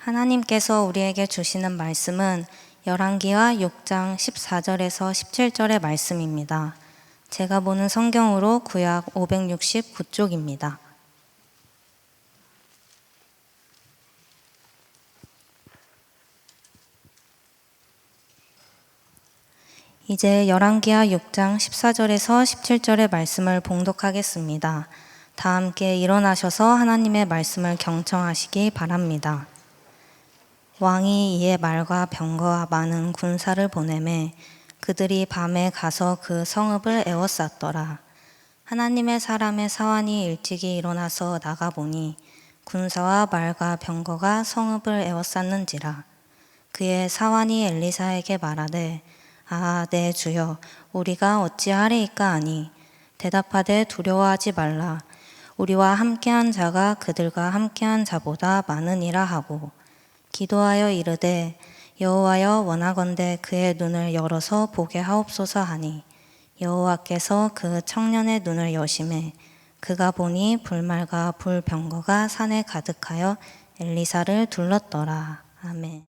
하나님께서 우리에게 주시는 말씀은 열왕기하 6장 14절에서 17절의 말씀입니다. 제가 보는 성경으로 구약 569쪽입니다. 이제 열왕기하 6장 14절에서 17절의 말씀을 봉독하겠습니다. 다 함께 일어나셔서 하나님의 말씀을 경청하시기 바랍니다. 왕이 이에 말과 병거와 많은 군사를 보내매 그들이 밤에 가서 그 성읍을 에워쌌더라. 하나님의 사람의 사환이 일찍이 일어나서 나가보니 군사와 말과 병거가 성읍을 에워쌌는지라. 그의 사환이 엘리사에게 말하되 내 주여, 우리가 어찌하리이까 하니 대답하되 두려워하지 말라. 우리와 함께한 자가 그들과 함께한 자보다 많으니라 하고 기도하여 이르되 여호와여, 원하건대 그의 눈을 열어서 보게 하옵소서 하니 여호와께서 그 청년의 눈을 여심해 그가 보니 불말과 불병거가 산에 가득하여 엘리사를 둘렀더라. 아멘.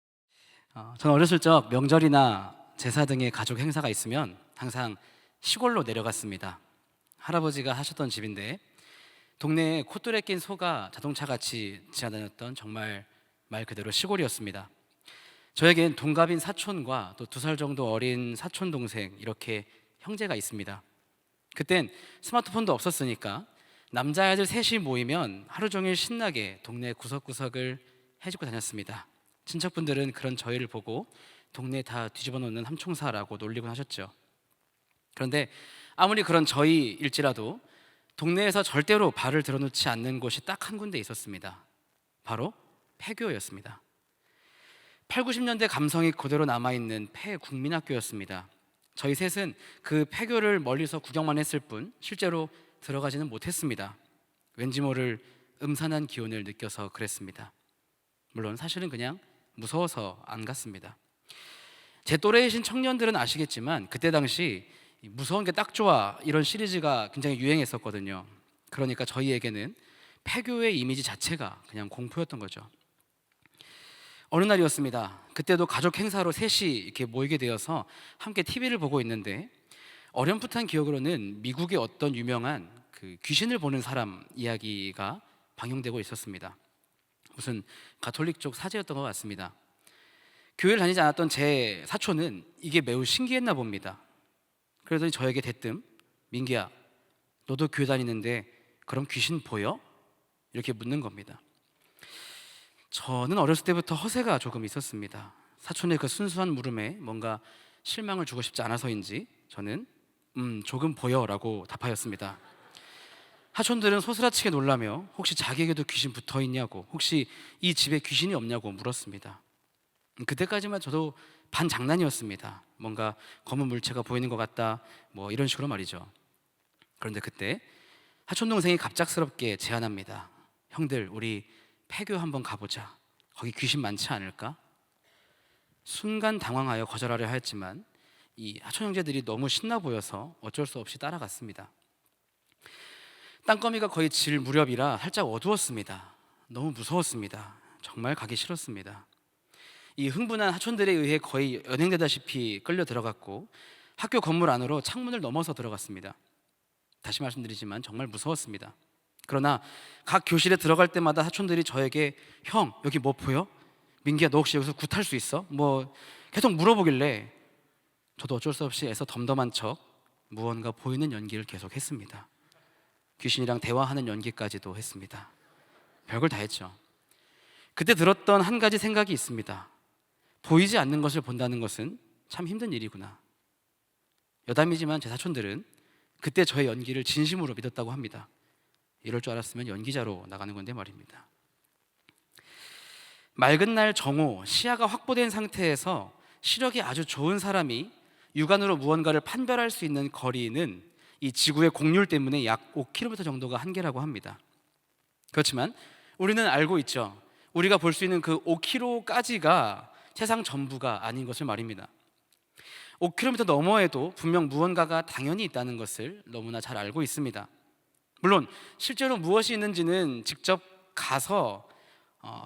저는 어렸을 적 명절이나 제사 등의 가족 행사가 있으면 항상 시골로 내려갔습니다. 할아버지가 하셨던 집인데 동네에 콧돌에 낀 소가 자동차같이 지나다녔던 정말 말 그대로 시골이었습니다. 저에겐 동갑인 사촌과 또 2살 정도 어린 사촌 동생, 이렇게 형제가 있습니다. 그땐 스마트폰도 없었으니까 남자아이들 셋이 모이면 하루 종일 신나게 동네 구석구석을 해주고 다녔습니다. 친척분들은 그런 저희를 보고 동네 다 뒤집어 놓는 함총사라고 놀리곤 하셨죠. 그런데 아무리 그런 저희일지라도 동네에서 절대로 발을 들어놓지 않는 곳이 딱 한 군데 있었습니다. 바로 폐교였습니다. 8, 90년대 감성이 그대로 남아있는 폐국민학교였습니다. 저희 셋은 그 폐교를 멀리서 구경만 했을 뿐 실제로 들어가지는 못했습니다. 왠지 모를 음산한 기운을 느껴서 그랬습니다. 물론 사실은 그냥 무서워서 안 갔습니다. 제 또래이신 청년들은 아시겠지만 그때 당시 무서운 게 딱 좋아, 이런 시리즈가 굉장히 유행했었거든요. 그러니까 저희에게는 폐교의 이미지 자체가 그냥 공포였던 거죠. 어느 날이었습니다. 그때도 가족 행사로 셋이 이렇게 모이게 되어서 함께 TV를 보고 있는데 어렴풋한 기억으로는 미국의 어떤 유명한 그 귀신을 보는 사람 이야기가 방영되고 있었습니다. 무슨 가톨릭 쪽 사제였던 것 같습니다. 교회를 다니지 않았던 제 사촌은 이게 매우 신기했나 봅니다. 그러더니 저에게 대뜸 민기야, 너도 교회 다니는데 그럼 귀신 보여? 이렇게 묻는 겁니다. 저는 어렸을 때부터 허세가 조금 있었습니다. 사촌의 그 순수한 물음에 뭔가 실망을 주고 싶지 않아서인지 저는 조금 보여라고 답하였습니다. 사촌들은 소스라치게 놀라며 혹시 자기에게도 귀신 붙어있냐고, 혹시 이 집에 귀신이 없냐고 물었습니다. 그때까지만 저도 반장난이었습니다. 뭔가 검은 물체가 보이는 것 같다, 뭐 이런 식으로 말이죠. 그런데 그때 사촌 동생이 갑작스럽게 제안합니다. 형들, 우리 폐교 한번 가보자. 거기 귀신 많지 않을까? 순간 당황하여 거절하려 하였지만 이 사촌 형제들이 너무 신나 보여서 어쩔 수 없이 따라갔습니다. 땅거미가 거의 질 무렵이라 살짝 어두웠습니다. 너무 무서웠습니다. 정말 가기 싫었습니다. 이 흥분한 하촌들에 의해 거의 연행되다시피 끌려 들어갔고 학교 건물 안으로 창문을 넘어서 들어갔습니다. 다시 말씀드리지만 정말 무서웠습니다. 그러나 각 교실에 들어갈 때마다 사촌들이 저에게 형, 여기 뭐 보여? 민기야, 너 혹시 여기서 굿할 수 있어? 뭐 계속 물어보길래 저도 어쩔 수 없이 애써 덤덤한 척 무언가 보이는 연기를 계속 했습니다. 귀신이랑 대화하는 연기까지도 했습니다. 별걸 다 했죠. 그때 들었던 한 가지 생각이 있습니다. 보이지 않는 것을 본다는 것은 참 힘든 일이구나. 여담이지만 제 사촌들은 그때 저의 연기를 진심으로 믿었다고 합니다. 이럴 줄 알았으면 연기자로 나가는 건데 말입니다. 맑은 날 정오, 시야가 확보된 상태에서 시력이 아주 좋은 사람이 육안으로 무언가를 판별할 수 있는 거리는 이 지구의 공률 때문에 약 5km 정도가 한계라고 합니다. 그렇지만 우리는 알고 있죠. 우리가 볼 수 있는 그 5km까지가 세상 전부가 아닌 것을 말입니다. 5km 너머에도 분명 무언가가 당연히 있다는 것을 너무나 잘 알고 있습니다. 물론 실제로 무엇이 있는지는 직접 가서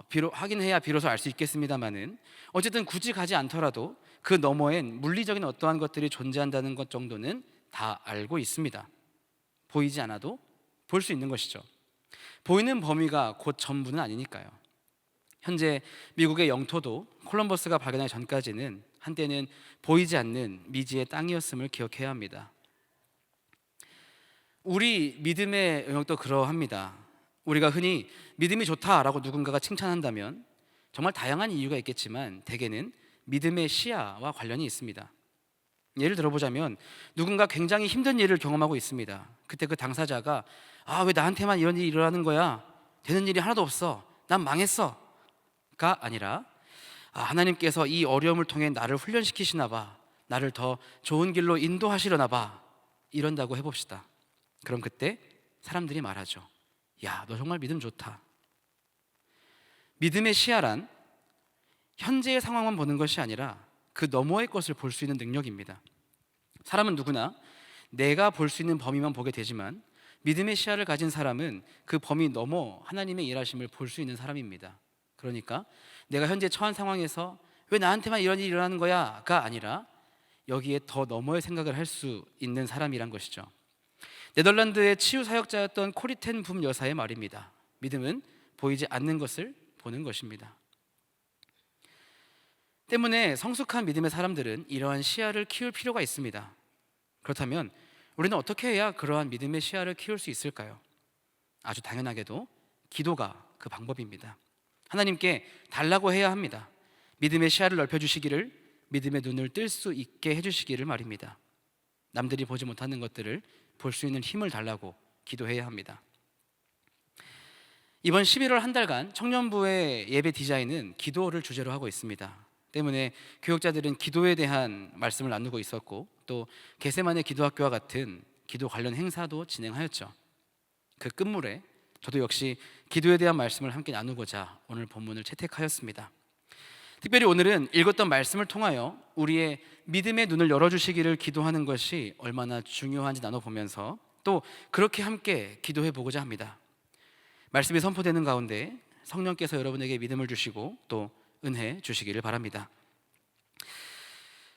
비록 확인해야 비로소 알 수 있겠습니다만은 어쨌든 굳이 가지 않더라도 그 너머엔 물리적인 어떠한 것들이 존재한다는 것 정도는 다 알고 있습니다. 보이지 않아도 볼 수 있는 것이죠. 보이는 범위가 곧 전부는 아니니까요. 현재 미국의 영토도 콜럼버스가 발견하기 전까지는 한때는 보이지 않는 미지의 땅이었음을 기억해야 합니다. 우리 믿음의 영역도 그러합니다. 우리가 흔히 믿음이 좋다라고 누군가가 칭찬한다면 정말 다양한 이유가 있겠지만 대개는 믿음의 시야와 관련이 있습니다. 예를 들어보자면 누군가 굉장히 힘든 일을 경험하고 있습니다. 그때 그 당사자가 왜 나한테만 이런 일이 일어나는 거야? 되는 일이 하나도 없어. 난 망했어. 가 아니라 하나님께서 이 어려움을 통해 나를 훈련시키시나 봐. 나를 더 좋은 길로 인도하시려나 봐. 이런다고 해봅시다. 그럼 그때 사람들이 말하죠. 야, 너 정말 믿음 좋다. 믿음의 시야란 현재의 상황만 보는 것이 아니라 그 너머의 것을 볼 수 있는 능력입니다. 사람은 누구나 내가 볼 수 있는 범위만 보게 되지만 믿음의 시야를 가진 사람은 그 범위 넘어 하나님의 일하심을 볼 수 있는 사람입니다. 그러니까 내가 현재 처한 상황에서 왜 나한테만 이런 일이 일어나는 거야? 가 아니라 여기에 더 너머의 생각을 할 수 있는 사람이란 것이죠. 네덜란드의 치유 사역자였던 코리텐 붐 여사의 말입니다. 믿음은 보이지 않는 것을 보는 것입니다. 때문에 성숙한 믿음의 사람들은 이러한 시야를 키울 필요가 있습니다. 그렇다면 우리는 어떻게 해야 그러한 믿음의 시야를 키울 수 있을까요? 아주 당연하게도 기도가 그 방법입니다. 하나님께 달라고 해야 합니다. 믿음의 시야를 넓혀주시기를, 믿음의 눈을 뜰 수 있게 해주시기를 말입니다. 남들이 보지 못하는 것들을 볼 수 있는 힘을 달라고 기도해야 합니다. 이번 11월 한 달간 청년부의 예배 디자인은 기도를 주제로 하고 있습니다. 때문에 교육자들은 기도에 대한 말씀을 나누고 있었고 또 겟세마네 기도학교와 같은 기도 관련 행사도 진행하였죠. 그 끝물에 저도 역시 기도에 대한 말씀을 함께 나누고자 오늘 본문을 채택하였습니다. 특별히 오늘은 읽었던 말씀을 통하여 우리의 믿음의 눈을 열어주시기를 기도하는 것이 얼마나 중요한지 나눠보면서 또 그렇게 함께 기도해 보고자 합니다. 말씀이 선포되는 가운데 성령께서 여러분에게 믿음을 주시고 또 은혜 주시기를 바랍니다.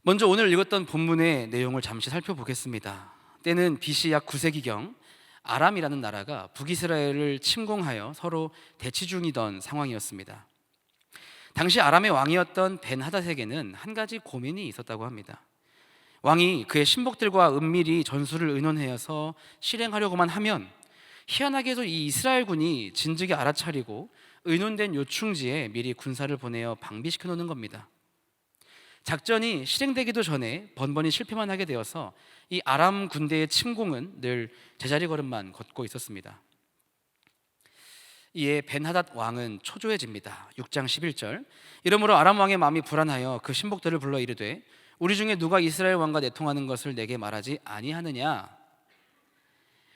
먼저 오늘 읽었던 본문의 내용을 잠시 살펴보겠습니다. 때는 BC 약 9세기경 아람이라는 나라가 북이스라엘을 침공하여 서로 대치 중이던 상황이었습니다. 당시 아람의 왕이었던 벤하닷에게는 한 가지 고민이 있었다고 합니다. 왕이 그의 신복들과 은밀히 전술을 의논하여서 실행하려고만 하면 희한하게도 이 이스라엘군이 진즉에 알아차리고 의논된 요충지에 미리 군사를 보내어 방비시켜 놓는 겁니다. 작전이 실행되기도 전에 번번이 실패만 하게 되어서 이 아람 군대의 침공은 늘 제자리 걸음만 걷고 있었습니다. 이에 벤하닷 왕은 초조해집니다. 6장 11절 이러므로 아람 왕의 마음이 불안하여 그 신복들을 불러 이르되 우리 중에 누가 이스라엘 왕과 내통하는 것을 내게 말하지 아니하느냐.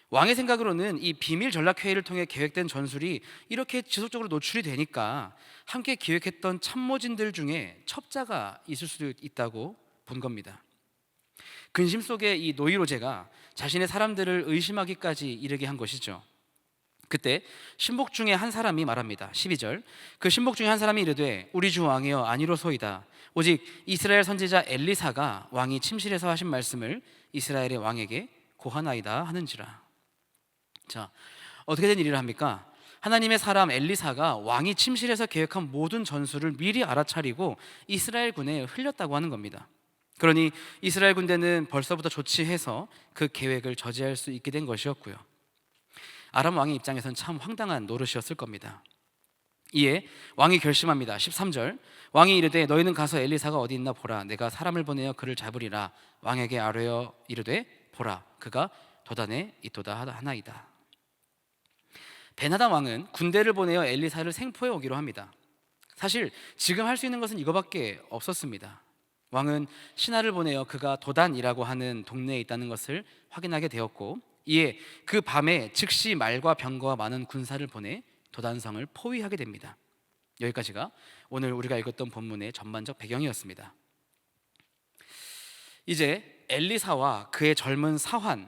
왕의 생각으로는 이 비밀 전략회의를 통해 계획된 전술이 이렇게 지속적으로 노출이 되니까 함께 기획했던 참모진들 중에 첩자가 있을 수도 있다고 본 겁니다. 근심 속에 이 노이로제가 자신의 사람들을 의심하기까지 이르게 한 것이죠. 그때 신복 중에 한 사람이 말합니다. 12절 그 신복 중에 한 사람이 이르되 우리 주 왕이여 아니로소이다. 오직 이스라엘 선지자 엘리사가 왕이 침실에서 하신 말씀을 이스라엘의 왕에게 고하나이다 하는지라. 자, 어떻게 된 일이라 합니까? 하나님의 사람 엘리사가 왕이 침실에서 계획한 모든 전술을 미리 알아차리고 이스라엘 군에 흘렸다고 하는 겁니다. 그러니 이스라엘 군대는 벌써부터 조치해서 그 계획을 저지할 수 있게 된 것이었고요. 아람 왕의 입장에서는 참 황당한 노릇이었을 겁니다. 이에 왕이 결심합니다. 13절 왕이 이르되 너희는 가서 엘리사가 어디 있나 보라. 내가 사람을 보내어 그를 잡으리라. 왕에게 아뢰어 이르되 보라 그가 도단에 있도다 하나이다. 벤하닷 왕은 군대를 보내어 엘리사를 생포해 오기로 합니다. 사실 지금 할 수 있는 것은 이거밖에 없었습니다. 왕은 신하를 보내어 그가 도단이라고 하는 동네에 있다는 것을 확인하게 되었고 이에 그 밤에 즉시 말과 병거와 많은 군사를 보내 도단성을 포위하게 됩니다. 여기까지가 오늘 우리가 읽었던 본문의 전반적 배경이었습니다. 이제 엘리사와 그의 젊은 사환의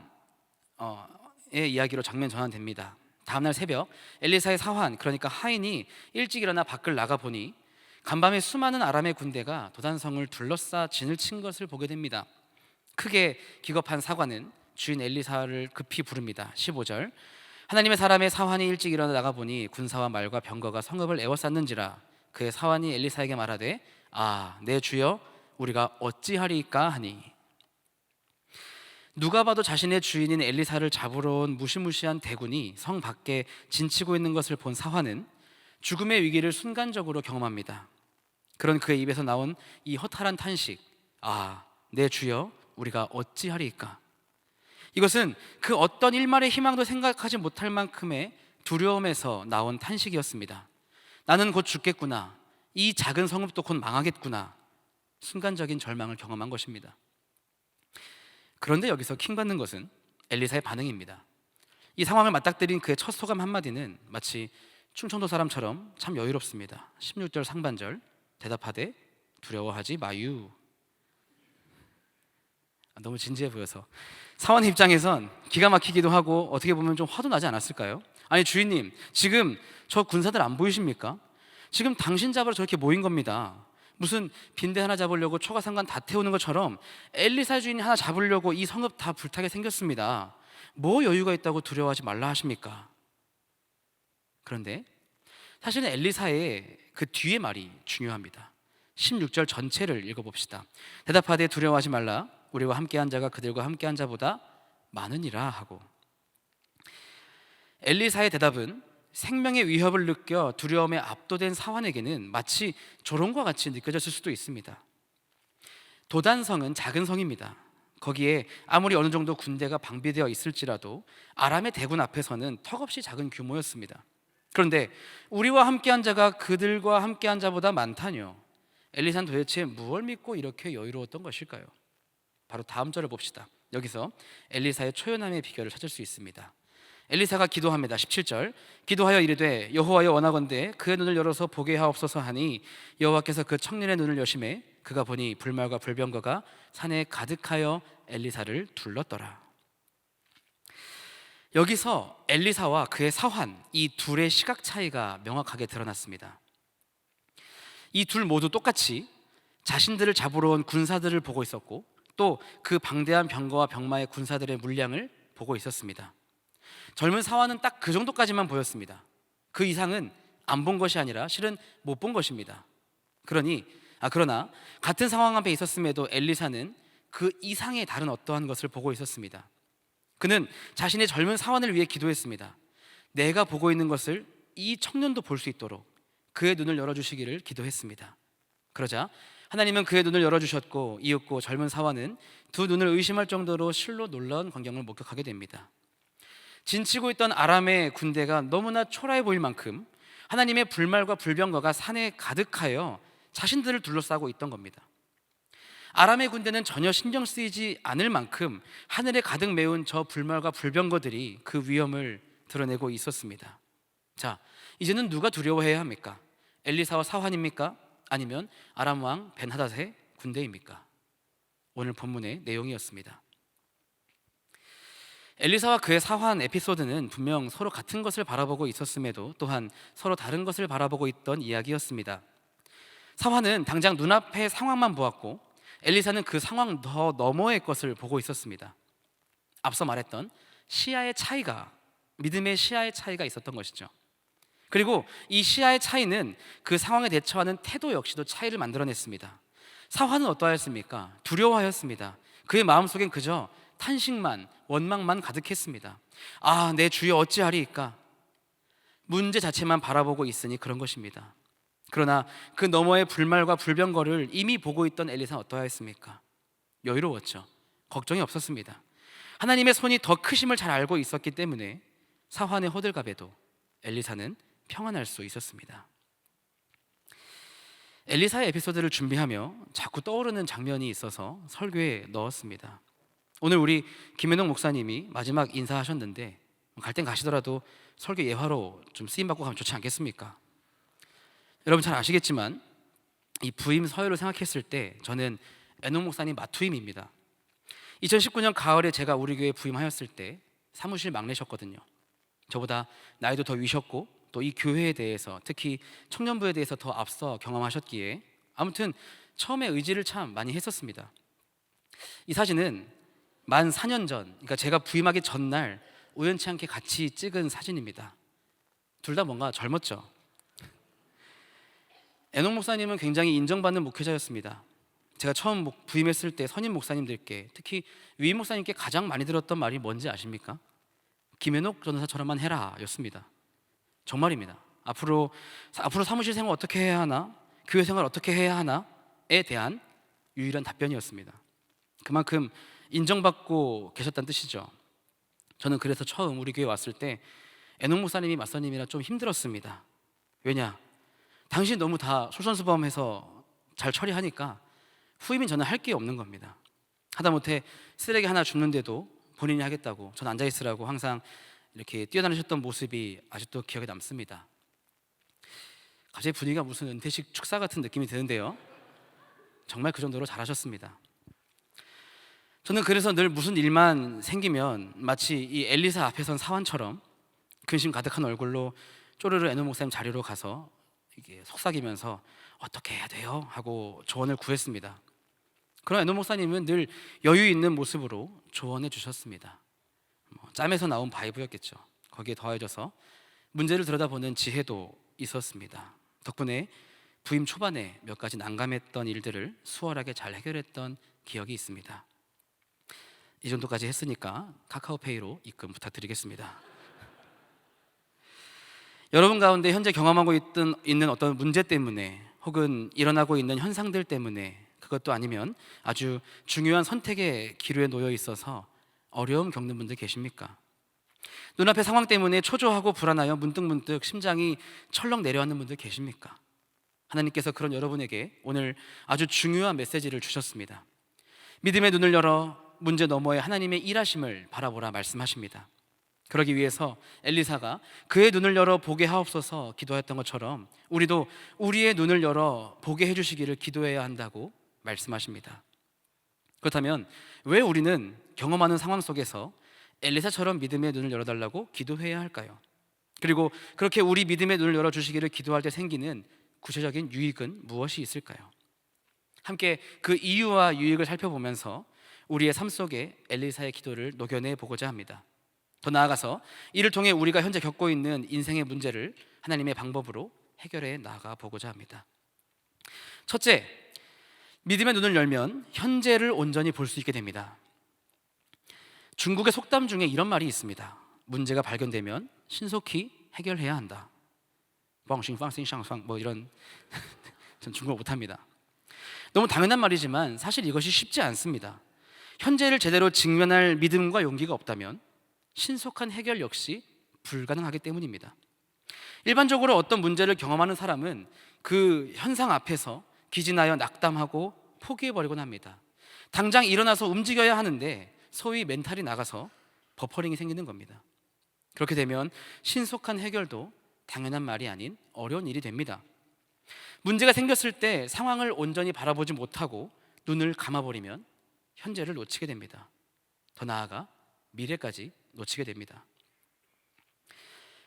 이야기로 장면 전환됩니다. 다음날 새벽 엘리사의 사환, 그러니까 하인이 일찍 일어나 밖을 나가 보니 간밤에 수많은 아람의 군대가 도단성을 둘러싸 진을 친 것을 보게 됩니다. 크게 기겁한 사관은 주인 엘리사를 급히 부릅니다. 15절, 하나님의 사람의 사환이 일찍 일어나 나가 보니 군사와 말과 병거가 성읍을 에워쌌는지라. 그의 사환이 엘리사에게 말하되, 아, 내 주여, 우리가 어찌하리이까 하니. 누가 봐도 자신의 주인인 엘리사를 잡으러 온 무시무시한 대군이 성 밖에 진치고 있는 것을 본 사환은 죽음의 위기를 순간적으로 경험합니다. 그런 그의 입에서 나온 이 허탈한 탄식, 아, 내 주여, 우리가 어찌하리이까. 이것은 그 어떤 일말의 희망도 생각하지 못할 만큼의 두려움에서 나온 탄식이었습니다. 나는 곧 죽겠구나, 이 작은 성읍도 곧 망하겠구나, 순간적인 절망을 경험한 것입니다. 그런데 여기서 킹받는 것은 엘리사의 반응입니다. 이 상황을 맞닥뜨린 그의 첫 소감 한마디는 마치 충청도 사람처럼 참 여유롭습니다. 16절 상반절, 대답하되 두려워하지 마유. 너무 진지해 보여서 사원의 입장에선 기가 막히기도 하고 어떻게 보면 좀 화도 나지 않았을까요? 아니 주인님, 지금 저 군사들 안 보이십니까? 지금 당신 잡으러 저렇게 모인 겁니다. 무슨 빈대 하나 잡으려고 초가상관 다 태우는 것처럼 엘리사 주인이 하나 잡으려고 이 성읍 다 불타게 생겼습니다. 뭐 여유가 있다고 두려워하지 말라 하십니까? 그런데 사실은 엘리사의 그 뒤의 말이 중요합니다. 16절 전체를 읽어봅시다. 대답하되 두려워하지 말라, 우리와 함께한 자가 그들과 함께한 자보다 많으니라 하고. 엘리사의 대답은 생명의 위협을 느껴 두려움에 압도된 사환에게는 마치 조롱과 같이 느껴졌을 수도 있습니다. 도단성은 작은 성입니다. 거기에 아무리 어느 정도 군대가 방비되어 있을지라도 아람의 대군 앞에서는 턱없이 작은 규모였습니다. 그런데 우리와 함께한 자가 그들과 함께한 자보다 많다뇨. 엘리사는 도대체 무엇을 믿고 이렇게 여유로웠던 것일까요? 바로 다음 절을 봅시다. 여기서 엘리사의 초연함의 비결을 찾을 수 있습니다. 엘리사가 기도합니다. 17절, 기도하여 이르되 여호와여 원하건대 그의 눈을 열어서 보게 하옵소서 하니 여호와께서 그 청년의 눈을 여심해 그가 보니 불말과 불병거가 산에 가득하여 엘리사를 둘렀더라. 여기서 엘리사와 그의 사환, 이 둘의 시각 차이가 명확하게 드러났습니다. 이 둘 모두 똑같이 자신들을 잡으러 온 군사들을 보고 있었고 또 그 방대한 병거와 병마의 군사들의 물량을 보고 있었습니다. 젊은 사환은 딱 그 정도까지만 보였습니다. 그 이상은 안 본 것이 아니라 실은 못 본 것입니다. 그러나 같은 상황 앞에 있었음에도 엘리사는 그 이상의 다른 어떠한 것을 보고 있었습니다. 그는 자신의 젊은 사환을 위해 기도했습니다. 내가 보고 있는 것을 이 청년도 볼 수 있도록 그의 눈을 열어주시기를 기도했습니다. 그러자 하나님은 그의 눈을 열어주셨고 이윽고 젊은 사환은 두 눈을 의심할 정도로 실로 놀라운 광경을 목격하게 됩니다. 진치고 있던 아람의 군대가 너무나 초라해 보일 만큼 하나님의 불말과 불병거가 산에 가득하여 자신들을 둘러싸고 있던 겁니다. 아람의 군대는 전혀 신경 쓰이지 않을 만큼 하늘에 가득 메운 저 불말과 불병거들이 그 위험을 드러내고 있었습니다. 자, 이제는 누가 두려워해야 합니까? 엘리사와 사환입니까? 아니면 아람 왕 벤하닷의 군대입니까? 오늘 본문의 내용이었습니다. 엘리사와 그의 사환 에피소드는 분명 서로 같은 것을 바라보고 있었음에도 또한 서로 다른 것을 바라보고 있던 이야기였습니다. 사환은 당장 눈앞의 상황만 보았고 엘리사는 그 상황 더 너머의 것을 보고 있었습니다. 앞서 말했던 시야의 차이가, 믿음의 시야의 차이가 있었던 것이죠. 그리고 이 시야의 차이는 그 상황에 대처하는 태도 역시도 차이를 만들어냈습니다. 사환은 어떠하였습니까? 두려워하였습니다. 그의 마음속엔 그저 탄식만, 원망만 가득했습니다. 아, 내 주여 어찌하리이까? 문제 자체만 바라보고 있으니 그런 것입니다. 그러나 그 너머의 불말과 불병거를 이미 보고 있던 엘리사는 어떠하였습니까? 여유로웠죠. 걱정이 없었습니다. 하나님의 손이 더 크심을 잘 알고 있었기 때문에 사환의 호들갑에도 엘리사는 평안할 수 있었습니다. 엘리사의 에피소드를 준비하며 자꾸 떠오르는 장면이 있어서 설교에 넣었습니다. 오늘 우리 김현웅 목사님이 마지막 인사하셨는데 갈 땐 가시더라도 설교 예화로 좀 쓰임받고 가면 좋지 않겠습니까? 여러분 잘 아시겠지만 이 부임 서열을 생각했을 때 저는 애농 목사님 맞투임입니다. 2019년 가을에 제가 우리 교회 부임하였을 때 사무실 막내셨거든요. 저보다 나이도 더 위셨고 또 이 교회에 대해서, 특히 청년부에 대해서 더 앞서 경험하셨기에 아무튼 처음에 의지를 참 많이 했었습니다. 이 사진은 만 4년 전, 그러니까 제가 부임하기 전날 우연치 않게 같이 찍은 사진입니다. 둘 다 뭔가 젊었죠. 에녹 목사님은 굉장히 인정받는 목회자였습니다. 제가 처음 부임했을 때 선임 목사님들께, 특히 위임 목사님께 가장 많이 들었던 말이 뭔지 아십니까? 김에녹 전도사처럼만 해라 였습니다. 정말입니다. 앞으로 사무실 생활 어떻게 해야 하나, 교회 생활 어떻게 해야 하나에 대한 유일한 답변이었습니다. 그만큼 인정받고 계셨다는 뜻이죠. 저는 그래서 처음 우리 교회 왔을 때 에녹 목사님이 맞선님이라 좀 힘들었습니다. 왜냐? 당신 너무 다 솔선수범해서 잘 처리하니까 후임인 저는 할 게 없는 겁니다. 하다못해 쓰레기 하나 줍는데도 본인이 하겠다고, 전 앉아있으라고 항상 이렇게 뛰어다니셨던 모습이 아직도 기억에 남습니다. 갑자기 분위기가 무슨 은퇴식 축사 같은 느낌이 드는데요. 정말 그 정도로 잘하셨습니다. 저는 그래서 늘 무슨 일만 생기면 마치 이 엘리사 앞에 선 사환처럼 근심 가득한 얼굴로 쪼르르 에녹 목사님 자리로 가서 이게 속삭이면서 어떻게 해야 돼요? 하고 조언을 구했습니다. 그런 에녹 목사님은 늘 여유 있는 모습으로 조언해 주셨습니다. 짬에서 나온 바이브였겠죠. 거기에 더해져서 문제를 들여다보는 지혜도 있었습니다. 덕분에 부임 초반에 몇 가지 난감했던 일들을 수월하게 잘 해결했던 기억이 있습니다. 이 정도까지 했으니까 카카오페이로 입금 부탁드리겠습니다. 여러분 가운데 현재 경험하고 있는 어떤 문제 때문에, 혹은 일어나고 있는 현상들 때문에, 그것도 아니면 아주 중요한 선택의 기로에 놓여 있어서 어려움 겪는 분들 계십니까? 눈앞의 상황 때문에 초조하고 불안하여 문득문득 심장이 철렁 내려앉는 분들 계십니까? 하나님께서 그런 여러분에게 오늘 아주 중요한 메시지를 주셨습니다. 믿음의 눈을 열어 문제 너머에 하나님의 일하심을 바라보라 말씀하십니다. 그러기 위해서 엘리사가 그의 눈을 열어 보게 하옵소서 기도했던 것처럼 우리도 우리의 눈을 열어 보게 해주시기를 기도해야 한다고 말씀하십니다. 그렇다면 왜 우리는 경험하는 상황 속에서 엘리사처럼 믿음의 눈을 열어달라고 기도해야 할까요? 그리고 그렇게 우리 믿음의 눈을 열어주시기를 기도할 때 생기는 구체적인 유익은 무엇이 있을까요? 함께 그 이유와 유익을 살펴보면서 우리의 삶 속에 엘리사의 기도를 녹여내 보고자 합니다. 더 나아가서 이를 통해 우리가 현재 겪고 있는 인생의 문제를 하나님의 방법으로 해결해 나가 보고자 합니다. 첫째, 믿음의 눈을 열면 현재를 온전히 볼 수 있게 됩니다. 중국의 속담 중에 이런 말이 있습니다. 문제가 발견되면 신속히 해결해야 한다. 뭐 이런 전 중국어 못합니다. 너무 당연한 말이지만 사실 이것이 쉽지 않습니다. 현재를 제대로 직면할 믿음과 용기가 없다면 신속한 해결 역시 불가능하기 때문입니다. 일반적으로 어떤 문제를 경험하는 사람은 그 현상 앞에서 기진하여 낙담하고 포기해버리곤 합니다. 당장 일어나서 움직여야 하는데 소위 멘탈이 나가서 버퍼링이 생기는 겁니다. 그렇게 되면 신속한 해결도 당연한 말이 아닌 어려운 일이 됩니다. 문제가 생겼을 때 상황을 온전히 바라보지 못하고 눈을 감아버리면 현재를 놓치게 됩니다. 더 나아가 미래까지 놓치게 됩니다.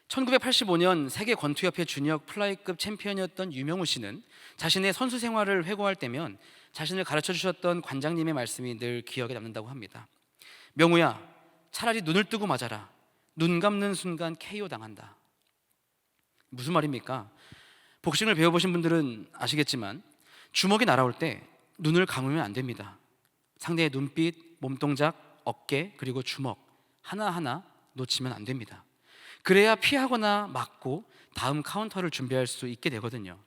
1985년 세계 권투협회 주니어 플라이급 챔피언이었던 유명우 씨는 자신의 선수 생활을 회고할 때면 자신을 가르쳐 주셨던 관장님의 말씀이 늘 기억에 남는다고 합니다. 명우야, 차라리 눈을 뜨고 맞아라. 눈 감는 순간 KO 당한다. 무슨 말입니까? 복싱을 배워보신 분들은 아시겠지만 주먹이 날아올 때 눈을 감으면 안 됩니다. 상대의 눈빛, 몸동작, 어깨, 그리고 주먹 하나하나 놓치면 안 됩니다. 그래야 피하거나 막고 다음 카운터를 준비할 수 있게 되거든요.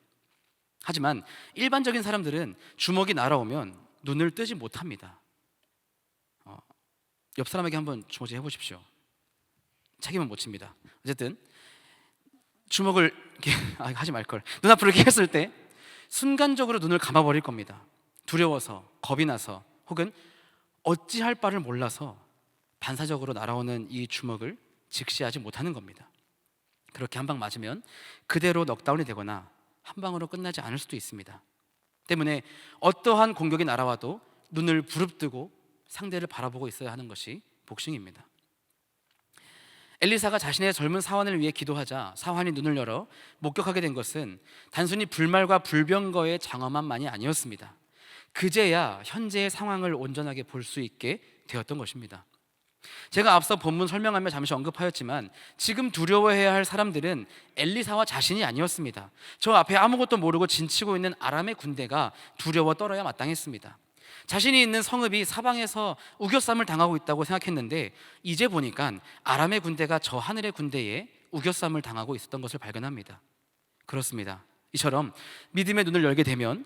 하지만 일반적인 사람들은 주먹이 날아오면 눈을 뜨지 못합니다. 옆 사람에게 한번 주먹질 해보십시오. 책임은 못 집니다. 어쨌든 주먹을 이렇게 하지 말걸, 눈앞으로 이렇게 했을 때 순간적으로 눈을 감아버릴 겁니다. 두려워서, 겁이 나서, 혹은 어찌할 바를 몰라서 반사적으로 날아오는 이 주먹을 직시하지 못하는 겁니다. 그렇게 한 방 맞으면 그대로 넉다운이 되거나 한 방으로 끝나지 않을 수도 있습니다. 때문에 어떠한 공격이 날아와도 눈을 부릅뜨고 상대를 바라보고 있어야 하는 것이 복싱입니다. 엘리사가 자신의 젊은 사환을 위해 기도하자 사환이 눈을 열어 목격하게 된 것은 단순히 불말과 불병거의 장엄함만이 아니었습니다. 그제야 현재의 상황을 온전하게 볼 수 있게 되었던 것입니다. 제가 앞서 본문 설명하며 잠시 언급하였지만 지금 두려워해야 할 사람들은 엘리사와 자신이 아니었습니다. 저 앞에 아무것도 모르고 진치고 있는 아람의 군대가 두려워 떨어야 마땅했습니다. 자신이 있는 성읍이 사방에서 우겨쌈을 당하고 있다고 생각했는데 이제 보니까 아람의 군대가 저 하늘의 군대에 우겨쌈을 당하고 있었던 것을 발견합니다. 그렇습니다. 이처럼 믿음의 눈을 열게 되면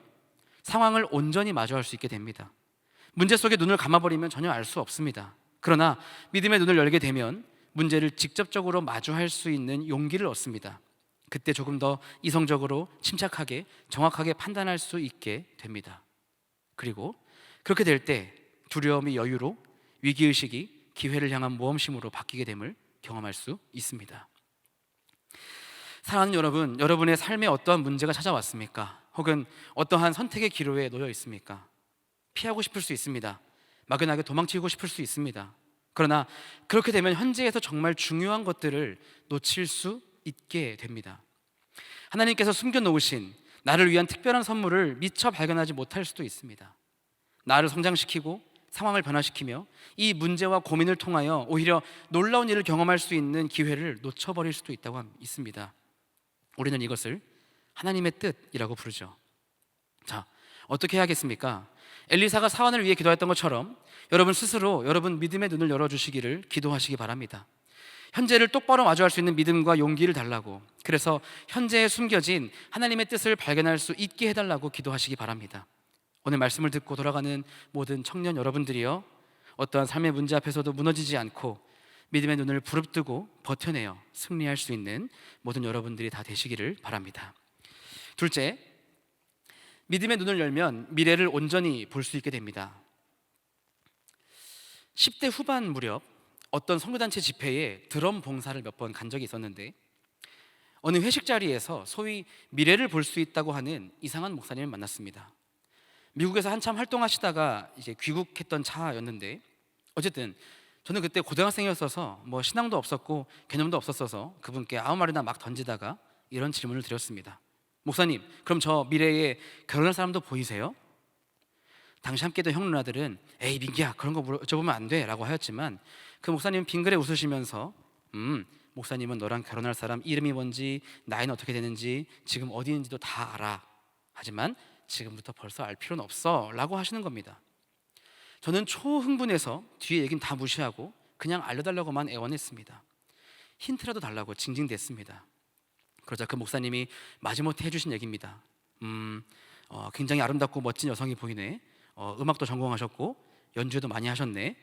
상황을 온전히 마주할 수 있게 됩니다. 문제 속에 눈을 감아버리면 전혀 알 수 없습니다. 그러나 믿음의 눈을 열게 되면 문제를 직접적으로 마주할 수 있는 용기를 얻습니다. 그때 조금 더 이성적으로 침착하게 정확하게 판단할 수 있게 됩니다. 그리고 그렇게 될 때 두려움이 여유로, 위기의식이 기회를 향한 모험심으로 바뀌게 됨을 경험할 수 있습니다. 사랑하는 여러분, 여러분의 삶에 어떠한 문제가 찾아왔습니까? 혹은 어떠한 선택의 기로에 놓여 있습니까? 피하고 싶을 수 있습니다. 막연하게 도망치고 싶을 수 있습니다. 그러나 그렇게 되면 현재에서 정말 중요한 것들을 놓칠 수 있게 됩니다. 하나님께서 숨겨놓으신 나를 위한 특별한 선물을 미처 발견하지 못할 수도 있습니다. 나를 성장시키고 상황을 변화시키며 이 문제와 고민을 통하여 오히려 놀라운 일을 경험할 수 있는 기회를 놓쳐버릴 수도 있다고 있습니다. 우리는 이것을 하나님의 뜻이라고 부르죠. 자, 어떻게 해야겠습니까? 엘리사가 사환을 위해 기도했던 것처럼 여러분 스스로 여러분 믿음의 눈을 열어주시기를 기도하시기 바랍니다. 현재를 똑바로 마주할 수 있는 믿음과 용기를 달라고, 그래서 현재에 숨겨진 하나님의 뜻을 발견할 수 있게 해달라고 기도하시기 바랍니다. 오늘 말씀을 듣고 돌아가는 모든 청년 여러분들이요, 어떠한 삶의 문제 앞에서도 무너지지 않고 믿음의 눈을 부릅뜨고 버텨내어 승리할 수 있는 모든 여러분들이 다 되시기를 바랍니다. 둘째, 믿음의 눈을 열면 미래를 온전히 볼 수 있게 됩니다. 10대 후반 무렵 어떤 선교단체 집회에 드럼 봉사를 몇 번 간 적이 있었는데 어느 회식 자리에서 소위 미래를 볼 수 있다고 하는 이상한 목사님을 만났습니다. 미국에서 한참 활동하시다가 이제 귀국했던 차였는데, 어쨌든 저는 그때 고등학생이었어서 뭐 신앙도 없었고 개념도 없었어서 그분께 아무 말이나 막 던지다가 이런 질문을 드렸습니다. 목사님, 그럼 저 미래에 결혼할 사람도 보이세요? 당시 함께했던 형 누나들은 에이 민기야, 그런 거 여쭤보면 안 돼 라고 하였지만 그 목사님은 빙그레 웃으시면서 목사님은 너랑 결혼할 사람 이름이 뭔지 나이는 어떻게 되는지 지금 어디 있는지도 다 알아. 하지만 지금부터 벌써 알 필요는 없어 라고 하시는 겁니다. 저는 초흥분해서 뒤에 얘기는 다 무시하고 그냥 알려달라고만 애원했습니다. 힌트라도 달라고 징징댔습니다. 그러자 그 목사님이 마지못해 해주신 얘기입니다. 굉장히 아름답고 멋진 여성이 보이네. 음악도 전공하셨고 연주도 많이 하셨네.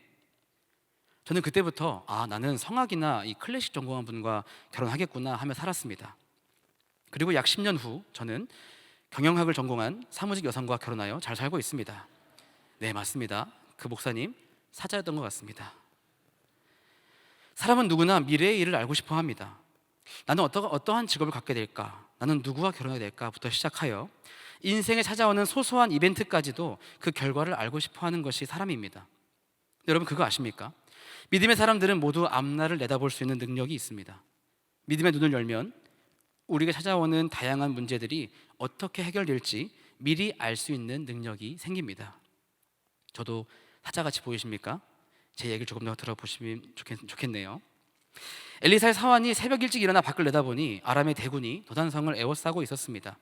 저는 그때부터 나는 성악이나 이 클래식 전공한 분과 결혼하겠구나 하며 살았습니다. 그리고 약 10년 후 저는 경영학을 전공한 사무직 여성과 결혼하여 잘 살고 있습니다. 네, 맞습니다. 그 목사님 사자였던 것 같습니다. 사람은 누구나 미래의 일을 알고 싶어 합니다. 나는 어떠한 직업을 갖게 될까? 나는 누구와 결혼하게 될까?부터 시작하여 인생에 찾아오는 소소한 이벤트까지도 그 결과를 알고 싶어 하는 것이 사람입니다. 여러분 그거 아십니까? 믿음의 사람들은 모두 앞날을 내다볼 수 있는 능력이 있습니다. 믿음의 눈을 열면 우리에게 찾아오는 다양한 문제들이 어떻게 해결될지 미리 알 수 있는 능력이 생깁니다. 저도 사자같이 보이십니까? 제 얘기를 조금 더 들어보시면 좋겠네요. 엘리사의 사환이 새벽 일찍 일어나 밖을 내다보니 아람의 대군이 도단성을 에워싸고 있었습니다.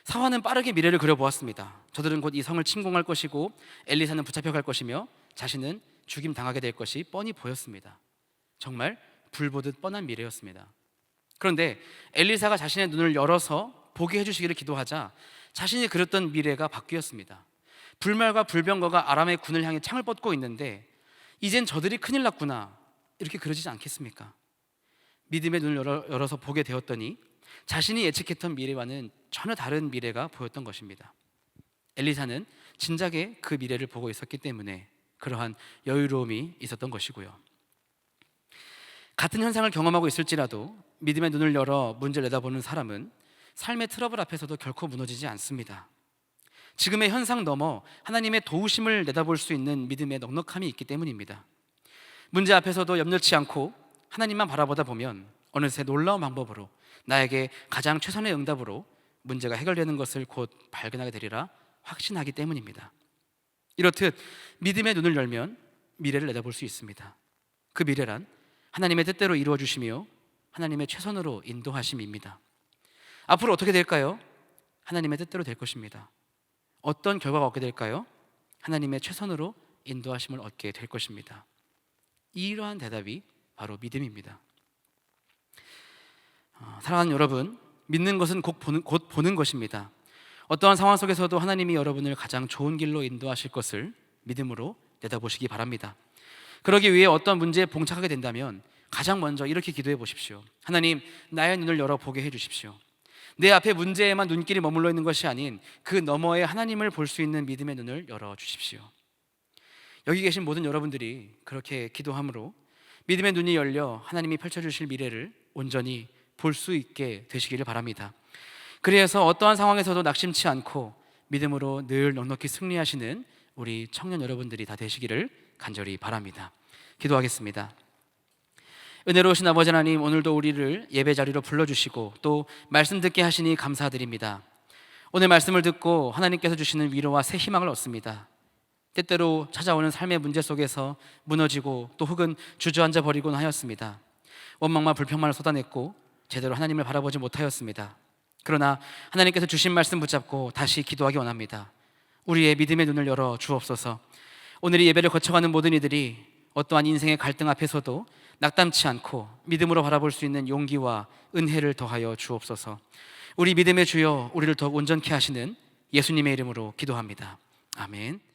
사환은 빠르게 미래를 그려보았습니다. 저들은 곧 이 성을 침공할 것이고 엘리사는 붙잡혀갈 것이며 자신은 죽임당하게 될 것이 뻔히 보였습니다. 정말 불보듯 뻔한 미래였습니다. 그런데 엘리사가 자신의 눈을 열어서 보게 해주시기를 기도하자 자신이 그렸던 미래가 바뀌었습니다. 불말과 불병거가 아람의 군을 향해 창을 뻗고 있는데 이젠 저들이 큰일 났구나, 이렇게 그려지지 않겠습니까? 믿음의 눈을 열어서 보게 되었더니 자신이 예측했던 미래와는 전혀 다른 미래가 보였던 것입니다. 엘리사는 진작에 그 미래를 보고 있었기 때문에 그러한 여유로움이 있었던 것이고요. 같은 현상을 경험하고 있을지라도 믿음의 눈을 열어 문제를 내다보는 사람은 삶의 트러블 앞에서도 결코 무너지지 않습니다. 지금의 현상 넘어 하나님의 도우심을 내다볼 수 있는 믿음의 넉넉함이 있기 때문입니다. 문제 앞에서도 염려치 않고 하나님만 바라보다 보면 어느새 놀라운 방법으로 나에게 가장 최선의 응답으로 문제가 해결되는 것을 곧 발견하게 되리라 확신하기 때문입니다. 이렇듯 믿음의 눈을 열면 미래를 내다볼 수 있습니다. 그 미래란 하나님의 뜻대로 이루어 주시며 하나님의 최선으로 인도하심입니다. 앞으로 어떻게 될까요? 하나님의 뜻대로 될 것입니다. 어떤 결과가 얻게 될까요? 하나님의 최선으로 인도하심을 얻게 될 것입니다. 이러한 대답이 바로 믿음입니다. 사랑하는 여러분, 믿는 것은 곧 보는 것입니다. 어떠한 상황 속에서도 하나님이 여러분을 가장 좋은 길로 인도하실 것을 믿음으로 내다보시기 바랍니다. 그러기 위해 어떤 문제에 봉착하게 된다면 가장 먼저 이렇게 기도해 보십시오. 하나님, 나의 눈을 열어보게 해주십시오. 내 앞에 문제에만 눈길이 머물러 있는 것이 아닌 그 너머에 하나님을 볼 수 있는 믿음의 눈을 열어주십시오. 여기 계신 모든 여러분들이 그렇게 기도함으로 믿음의 눈이 열려 하나님이 펼쳐주실 미래를 온전히 볼 수 있게 되시기를 바랍니다. 그래서 어떠한 상황에서도 낙심치 않고 믿음으로 늘 넉넉히 승리하시는 우리 청년 여러분들이 다 되시기를 간절히 바랍니다. 기도하겠습니다. 은혜로우신 아버지 하나님, 오늘도 우리를 예배 자리로 불러주시고 또 말씀 듣게 하시니 감사드립니다. 오늘 말씀을 듣고 하나님께서 주시는 위로와 새 희망을 얻습니다. 때때로 찾아오는 삶의 문제 속에서 무너지고 또 혹은 주저앉아 버리곤 하였습니다. 원망과 불평만을 쏟아냈고 제대로 하나님을 바라보지 못하였습니다. 그러나 하나님께서 주신 말씀 붙잡고 다시 기도하기 원합니다. 우리의 믿음의 눈을 열어 주옵소서. 오늘 이 예배를 거쳐가는 모든 이들이 어떠한 인생의 갈등 앞에서도 낙담치 않고 믿음으로 바라볼 수 있는 용기와 은혜를 더하여 주옵소서. 우리 믿음의 주여, 우리를 더욱 온전케 하시는 예수님의 이름으로 기도합니다. 아멘.